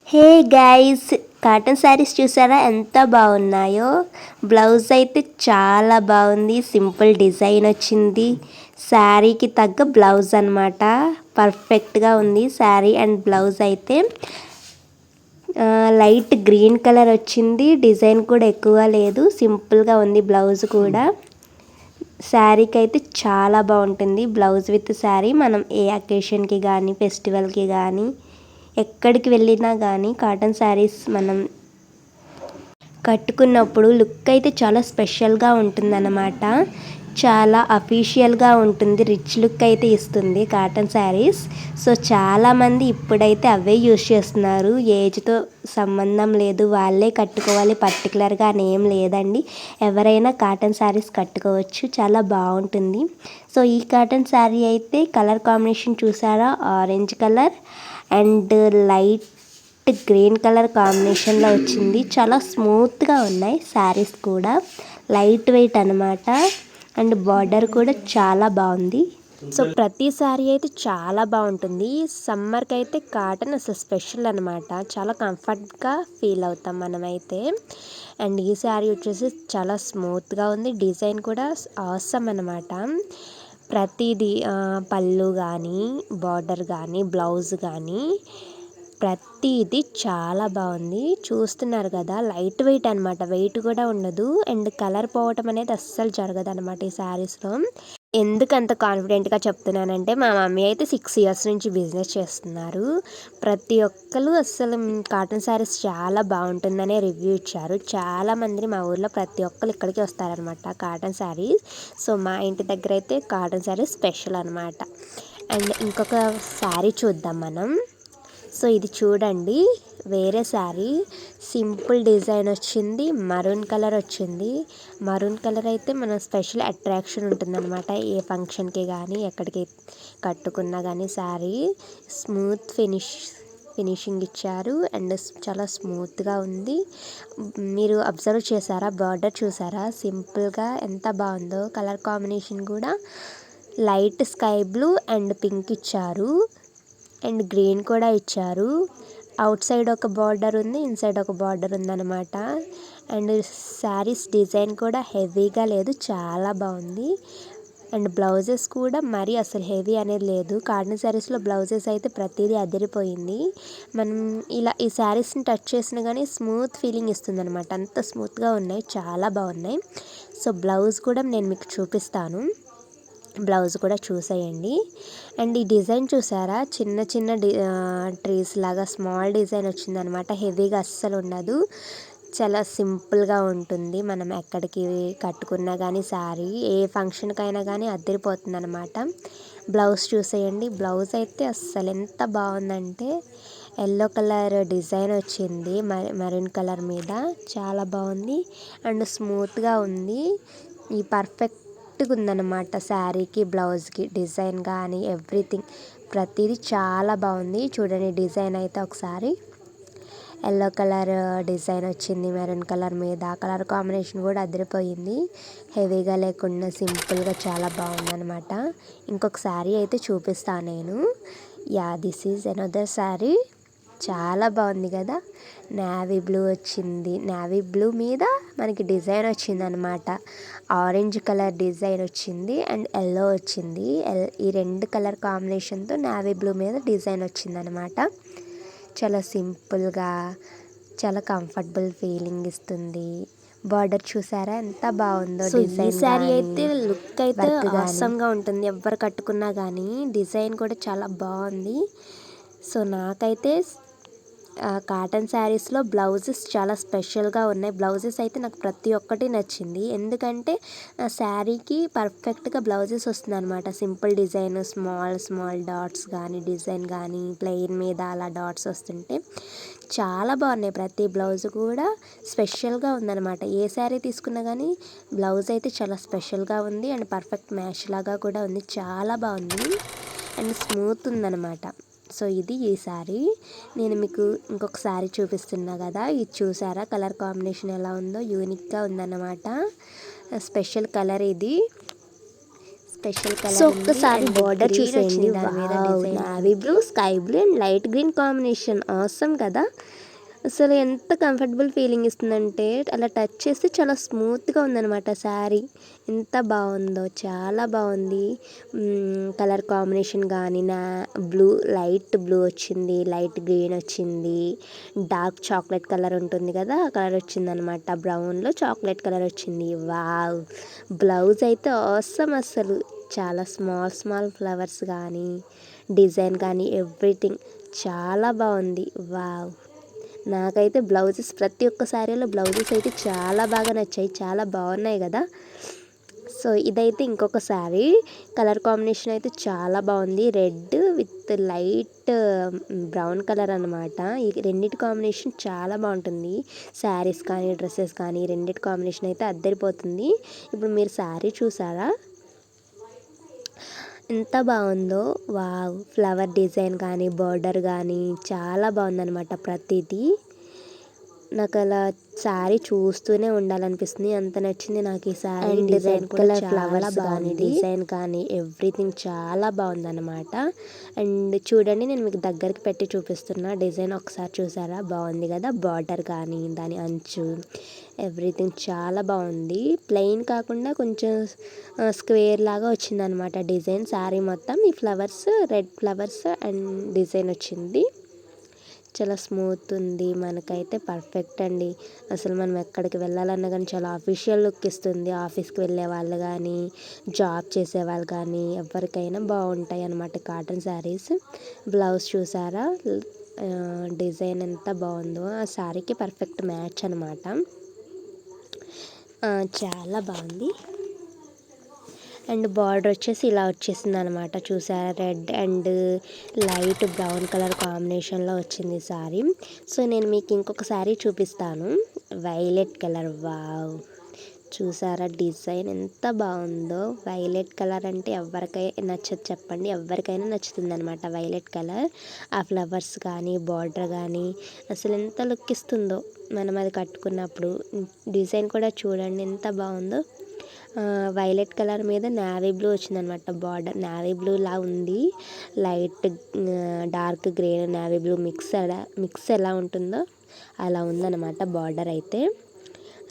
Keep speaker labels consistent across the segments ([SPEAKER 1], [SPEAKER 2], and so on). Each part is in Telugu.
[SPEAKER 1] హే గైస్, కాటన్ శారీస్ చూసారా ఎంత బాగున్నాయో. బ్లౌజ్ అయితే చాలా బాగుంది, సింపుల్ డిజైన్ వచ్చింది. శారీకి తగ్గ బ్లౌజ్ అనమాట, పర్ఫెక్ట్గా ఉంది శారీ అండ్ బ్లౌజ్ అయితే. లైట్ గ్రీన్ కలర్ వచ్చింది, డిజైన్ కూడా ఎక్కువ లేదు, సింపుల్గా ఉంది బ్లౌజ్ కూడా. శారీకి అయితే చాలా బాగుంటుంది బ్లౌజ్ విత్ శారీ. మనం ఏ అకేషన్కి కానీ ఫెస్టివల్కి కానీ ఎక్కడికి వెళ్ళినా కానీ కాటన్ శారీస్ మనం కట్టుకున్నప్పుడు లుక్ అయితే చాలా స్పెషల్గా ఉంటుందన్నమాట. చాలా అఫీషియల్గా ఉంటుంది, రిచ్ లుక్ అయితే ఇస్తుంది కాటన్ శారీస్. సో చాలామంది ఇప్పుడైతే అవే యూజ్ చేస్తున్నారు. ఏజ్తో సంబంధం లేదు, వాళ్ళే కట్టుకోవాలి పర్టికులర్గా అని ఏం లేదండి. ఎవరైనా కాటన్ శారీస్ కట్టుకోవచ్చు, చాలా బాగుంటుంది. సో ఈ కాటన్ శారీ అయితే కలర్ కాంబినేషన్ చూసారా, orange colour and light green colour కాంబినేషన్లో వచ్చింది. చాలా స్మూత్గా ఉన్నాయి శారీస్ కూడా, లైట్ వెయిట్ అనమాట. అండ్ బార్డర్ కూడా చాలా బాగుంది. సో ప్రతి శారీ అయితే చాలా బాగుంటుంది. సమ్మర్కి అయితే కాటన్ అసలు స్పెషల్ అనమాట, చాలా కంఫర్ట్గా ఫీల్ అవుతాం మనమైతే. అండ్ ఈ శారీ వచ్చేసి చాలా స్మూత్గా ఉంది, డిజైన్ కూడా ఆసమ్ అనమాట. ప్రతిదీ పళ్ళు కానీ బార్డర్ కానీ బ్లౌజ్ కానీ ప్రతిదీ చాలా బాగుంది. చూస్తున్నారు కదా, లైట్ వెయిట్ అనమాట, వెయిట్ కూడా ఉండదు. అండ్ కలర్ పోవటం అనేది అస్సలు జరగదు అనమాట ఈ శారీస్లో. ఎందుకు అంత కాన్ఫిడెంట్గా చెప్తున్నానంటే, మా మమ్మీ అయితే 6 years నుంచి బిజినెస్ చేస్తున్నారు. ప్రతి ఒక్కరు అస్సలు కాటన్ శారీస్ చాలా బాగుంటుందనే రివ్యూ ఇచ్చారు. చాలామంది మా ఊర్లో ప్రతి ఒక్కరు ఇక్కడికి వస్తారనమాట కాటన్ శారీస్. సో మా ఇంటి దగ్గర అయితే కాటన్ శారీస్ స్పెషల్ అనమాట. అండ్ ఇంకొక శారీ చూద్దాం మనం. సో ఇది చూడండి, వేరే శారీ, సింపుల్ డిజైన్ వచ్చింది, మరూన్ కలర్ వచ్చింది. మరూన్ కలర్ అయితే మన స్పెషల్ అట్రాక్షన్ ఉంటుందన్నమాట, ఏ ఫంక్షన్కి కానీ ఎక్కడికి కట్టుకున్నా కానీ. శారీ స్మూత్ ఫినిషింగ్ ఇచ్చారు అండ్ చాలా స్మూత్గా ఉంది. మీరు అబ్జర్వ్ చేశారా, బార్డర్ చూసారా సింపుల్గా ఎంత బాగుందో. కలర్ కాంబినేషన్ కూడా light sky blue and pink ఇచ్చారు అండ్ గ్రీన్ కూడా ఇచ్చారు. అవుట్ సైడ్ ఒక బార్డర్ ఉంది, ఇన్సైడ్ ఒక బార్డర్ ఉందన్నమాట. అండ్ శారీస్ డిజైన్ కూడా హెవీగా లేదు, చాలా బాగుంది. అండ్ బ్లౌజెస్ కూడా మరీ అసలు హెవీ అనేది లేదు. కాటన్ శారీస్లో బ్లౌజెస్ అయితే ప్రతిదీ అదిరిపోయింది. మనం ఇలా ఈ శారీస్ని టచ్ చేసినా కానీ స్మూత్ ఫీలింగ్ ఇస్తుంది అనమాట, అంత స్మూత్గా ఉన్నాయి, చాలా బాగున్నాయి. సో బ్లౌజ్ కూడా నేను మీకు చూపిస్తాను, బ్లౌజ్ కూడా చూసేయండి. అండ్ ఈ డిజైన్ చూసారా, చిన్న చిన్న ట్రీస్ లాగా స్మాల్ డిజైన్ వచ్చిందనమాట. హెవీగా అస్సలు ఉండదు, చాలా సింపుల్గా ఉంటుంది. మనం ఎక్కడికి కట్టుకున్నా కానీ శారీ ఏ ఫంక్షన్కైనా కానీ అదిరిపోతుంది అనమాట. బ్లౌజ్ చూసేయండి, బ్లౌజ్ అయితే అస్సలు ఎంత బాగుందంటే ఎల్లో కలర్ డిజైన్ వచ్చింది మెరూన్ కలర్ మీద, చాలా బాగుంది అండ్ స్మూత్గా ఉంది. ఈ పర్ఫెక్ట్గా ఉందన్నమాట శారీకి బ్లౌజ్కి, డిజైన్ కానీ ఎవ్రీథింగ్ ప్రతిదీ చాలా బాగుంది. చూడండి డిజైన్ అయితే ఒకసారి, ఎల్లో కలర్ డిజైన్ వచ్చింది మెరూన్ కలర్ మీద. కలర్ కాంబినేషన్ కూడా అదిరిపోయింది, హెవీగా లేకుండా సింపుల్గా చాలా బాగుందన్నమాట. ఇంకొక శారీ అయితే చూపిస్తాను నేను. Yeah, this is another sari, చాలా బాగుంది కదా. నేవీ బ్లూ వచ్చింది, నేవీ బ్లూ మీద మనకి డిజైన్ వచ్చింది అనమాట. ఆరెంజ్ కలర్ డిజైన్ వచ్చింది అండ్ ఎల్లో వచ్చింది. ఈ రెండు కలర్ కాంబినేషన్తో నేవీ బ్లూ మీద డిజైన్ వచ్చింది అనమాట. చాలా సింపుల్గా చాలా కంఫర్టబుల్ ఫీలింగ్ ఇస్తుంది. బార్డర్ చూసారా ఎంత బాగుందో. ఈ శారీ అయితే లుక్ అయితే ఆసమ్గా ఉంటుంది, ఎవరు కట్టుకున్నా కానీ. డిజైన్ కూడా చాలా బాగుంది. సో నాకైతే కాటన్ శారీస్లో బ్లౌజెస్ చాలా స్పెషల్గా ఉన్నాయి. బ్లౌజెస్ అయితే నాకు ప్రతి ఒక్కటి నచ్చింది, ఎందుకంటే శారీకి పర్ఫెక్ట్గా బ్లౌజెస్ వస్తుంది అనమాట. సింపుల్ డిజైన్, స్మాల్ డాట్స్ కానీ డిజైన్ కానీ ప్లెయిన్ మీద అలా డాట్స్ వస్తుంటే చాలా బాగున్నాయి. ప్రతి బ్లౌజ్ కూడా స్పెషల్గా ఉందన్నమాట. ఏ శారీ తీసుకున్నా కానీ బ్లౌజ్ అయితే చాలా స్పెషల్గా ఉంది అండ్ పర్ఫెక్ట్ మ్యాచ్ లాగా కూడా ఉంది, చాలా బాగుంది అండ్ స్మూత్ ఉందన్నమాట. సో ఇది ఈ శారీ. నేను మీకు ఇంకొక శారీ చూపిస్తున్నా కదా, ఇది చూసారా కలర్ కాంబినేషన్ ఎలా ఉందో, యూనిక్గా ఉందన్నమాట. స్పెషల్ కలర్ ఇది, స్పెషల్ కలర్. సో ఒక్కసారి బార్డర్ చూసేయండి, దాని మీద design navy blue, sky blue and light green combination. Awesome కదా, అసలు ఎంత కంఫర్టబుల్ ఫీలింగ్ ఇస్తుందంటే అలా టచ్ చేస్తే చాలా స్మూత్గా ఉందన్నమాట శారీ. ఎంత బాగుందో, చాలా బాగుంది. కలర్ కాంబినేషన్ కానీ బ్లూ, లైట్ బ్లూ వచ్చింది, లైట్ గ్రీన్ వచ్చింది, డార్క్ చాక్లెట్ కలర్ ఉంటుంది కదా ఆ కలర్ వచ్చిందనమాట. బ్రౌన్లో చాక్లెట్ కలర్ వచ్చింది. వావ్, బ్లౌజ్ అయితే ఆసమ్. అసలు చాలా స్మాల్ స్మాల్ ఫ్లవర్స్ కానీ డిజైన్ కానీ ఎవ్రీథింగ్ చాలా బాగుంది. వావ్, నాకైతే బ్లౌజెస్ ప్రతి ఒక్క శారీలో బ్లౌజెస్ అయితే చాలా బాగా నచ్చాయి, చాలా బాగున్నాయి కదా. సో ఇదైతే ఇంకొక శారీ, కలర్ కాంబినేషన్ అయితే చాలా బాగుంది. Red with light brown colour అనమాట. ఈ రెండింటి కాంబినేషన్ చాలా బాగుంటుంది. శారీస్ కానీ డ్రెస్సెస్ కానీ రెండింటి కాంబినేషన్ అయితే అద్దరిపోతుంది. ఇప్పుడు మీరు శారీ చూసారా ఎంత బాగుందో. వావ్, ఫ్లవర్ డిజైన్ కానీ బార్డర్ కానీ చాలా బాగుందన్నమాట. ప్రతిదీ నాకు అలా శారీ చూస్తూనే ఉండాలనిపిస్తుంది, అంత నచ్చింది నాకు ఈ శారీ. డిజైన్ కూడా చాలా బాగుంది, డిజైన్ కానీ ఎవ్రీథింగ్ చాలా బాగుందన్నమాట. అండ్ చూడండి, నేను మీకు దగ్గరికి పెట్టి చూపిస్తున్నా. డిజైన్ ఒకసారి చూసారా, బాగుంది కదా. బార్డర్ కానీ దాని అంచు ఎవ్రీథింగ్ చాలా బాగుంది. ప్లెయిన్ కాకుండా కొంచెం స్క్వేర్ లాగా వచ్చిందనమాట డిజైన్. శారీ మొత్తం ఈ flowers, red flowers and design వచ్చింది. చాలా స్మూత్ ఉంది, మనకైతే పర్ఫెక్ట్ అండి. అసలు మనం ఎక్కడికి వెళ్ళాలన్నా కానీ చాలా అఫీషియల్ లుక్ ఇస్తుంది. ఆఫీస్కి వెళ్ళే వాళ్ళు కానీ జాబ్ చేసే వాళ్ళు కానీ ఎవరికైనా బాగుంటాయి అన్నమాట కాటన్ శారీస్. బ్లౌజ్ చూసారా, డిజైన్ ఎంత బాగుందో, ఆ శారీకి పర్ఫెక్ట్ మ్యాచ్ అనమాట. చాలా బాగుంది. అండ్ బార్డర్ వచ్చేసి ఇలా వచ్చేసింది అనమాట. చూసారా, red and light brown colour కాంబినేషన్లో వచ్చింది శారీ. సో నేను మీకు ఇంకొక శారీ చూపిస్తాను, వైలెట్ కలర్. వావ్, చూసారా డిజైన్ ఎంత బాగుందో. వైలెట్ కలర్ అంటే ఎవరికైనా నచ్చదు చెప్పండి, ఎవరికైనా నచ్చుతుంది అనమాట వైలెట్ కలర్. ఆ ఫ్లవర్స్ కానీ బార్డర్ కానీ అసలు ఎంత లుక్ ఇస్తుందో మనం అది కట్టుకున్నప్పుడు. డిజైన్ కూడా చూడండి ఎంత బాగుందో. వైలెట్ కలర్ మీద నావీ బ్లూ వచ్చిందనమాట. బార్డర్ నావీ బ్లూ లా ఉంది, light dark grey navy blue mix ఎలా ఉంటుందో అలా ఉందన్నమాట బార్డర్ అయితే.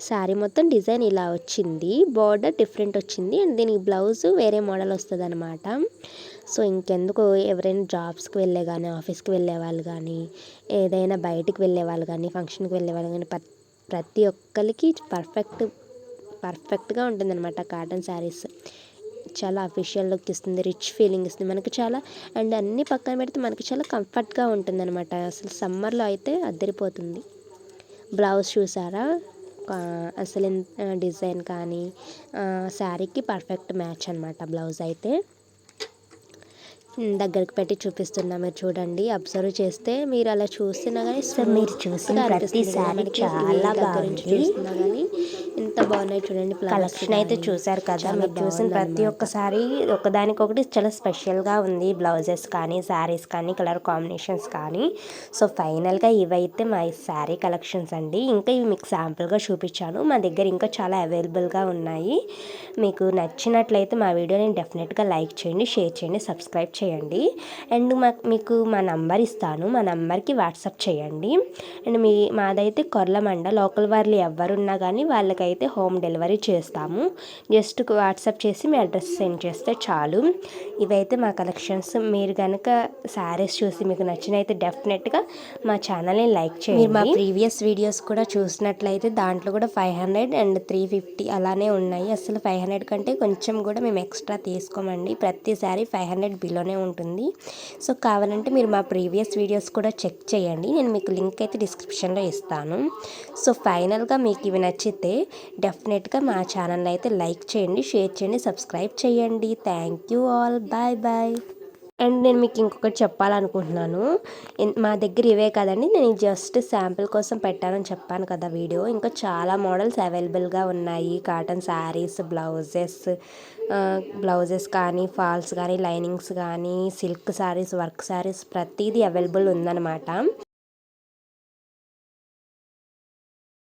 [SPEAKER 1] శారీ మొత్తం డిజైన్ ఇలా వచ్చింది, బార్డర్ డిఫరెంట్ వచ్చింది అండ్ దీనికి బ్లౌజ్ వేరే మోడల్ వస్తుంది అనమాట. సో ఇంకెందుకు, ఎవరైనా జాబ్స్కి వెళ్ళే కానీ ఆఫీస్కి వెళ్ళే వాళ్ళు కానీ ఏదైనా బయటికి వెళ్ళే వాళ్ళు కానీ ఫంక్షన్కి వెళ్ళే వాళ్ళు కానీ ప్రతి ఒక్కరికి పర్ఫెక్ట్గా ఉంటుందన్నమాట కాటన్ శారీస్. చాలా అఫీషియల్ లుక్ ఇస్తుంది, రిచ్ ఫీలింగ్ ఇస్తుంది మనకి చాలా. అండ్ అన్నీ పక్కన పెడితే మనకి చాలా కంఫర్ట్గా ఉంటుందన్నమాట. అసలు సమ్మర్లో అయితే అద్దరిపోతుంది. బ్లౌజ్ చూసారా, అసలు డిజైన్ కానీ శారీకి పర్ఫెక్ట్ మ్యాచ్ అనమాట బ్లౌజ్ అయితే. దగ్గరికి పెట్టి చూపిస్తున్నా, మీరు చూడండి. అబ్జర్వ్ చేస్తే మీరు అలా చూస్తున్నా కానీ మీరు చూసిన ప్రతి శారీ చాలా బాగుంది. చూస్తున్నా కానీ ఎంత బాగున్నాయి చూడండి. కలెక్షన్ అయితే చూసారు కదా, మీరు చూసిన ప్రతి ఒక్క శారీ ఒకదానికొకటి చాలా స్పెషల్గా ఉంది. బ్లౌజెస్ కానీ శారీస్ కానీ కలర్ కాంబినేషన్స్ కానీ. సో ఫైనల్గా ఇవైతే మా శారీ కలెక్షన్స్ అండి. ఇంకా ఇవి మీకు శాంపుల్గా చూపించాను, మా దగ్గర ఇంకా చాలా అవైలబుల్గా ఉన్నాయి. మీకు నచ్చినట్లయితే మా వీడియోని డెఫినెట్గా లైక్ చేయండి, షేర్ చేయండి, సబ్స్క్రైబ్ చేయండి. అండ్ మీకు మా నంబర్ ఇస్తాను, మా నంబర్కి వాట్సాప్ చేయండి. అండ్ మాదైతే కొర్లమండ, లోకల్ వాళ్ళు ఎవరున్నా కానీ వాళ్ళకైతే హోమ్ డెలివరీ చేస్తాము. జస్ట్ వాట్సాప్ చేసి మీ అడ్రస్ సెండ్ చేస్తే చాలు. ఇవైతే మా కలెక్షన్స్. మీరు కనుక శారీస్ చూసి మీకు నచ్చినైతే డెఫినెట్గా మా ఛానల్ని లైక్ చేయండి. మీరు మా ప్రీవియస్ వీడియోస్ కూడా చూసినట్లయితే దాంట్లో కూడా 500 అండ్ 350 అలానే ఉన్నాయి. అసలు 500 కంటే కొంచెం కూడా మేము ఎక్స్ట్రా తీసుకోమండి. ప్రతి శారీ 500 బిలోనే ఉంటుంది. సో కావాలంటే మీరు మా ప్రీవియస్ వీడియోస్ కూడా చెక్ చేయండి, నేను మీకు లింక్ అయితే డిస్క్రిప్షన్లో ఇస్తాను. సో ఫైనల్గా మీకు ఇవి నచ్చితే డెఫినెట్గా మా ఛానల్ అయితే లైక్ చేయండి, షేర్ చేయండి, సబ్స్క్రైబ్ చేయండి. Thank you all, bye bye. And నేను మీకు ఇంకొకటి చెప్పాలనుకుంటున్నాను, మా దగ్గర ఇవే కదండి, నేను జస్ట్ శాంపిల్ కోసం పెట్టానని చెప్పాను కదా వీడియో. ఇంకా చాలా మోడల్స్ అవైలబుల్గా ఉన్నాయి. కాటన్ శారీస్, బ్లౌజెస్ కానీ ఫాల్స్ కానీ లైనింగ్స్ కానీ సిల్క్ శారీస్, వర్క్ శారీస్ ప్రతిదీ అవైలబుల్ ఉందన్నమాట.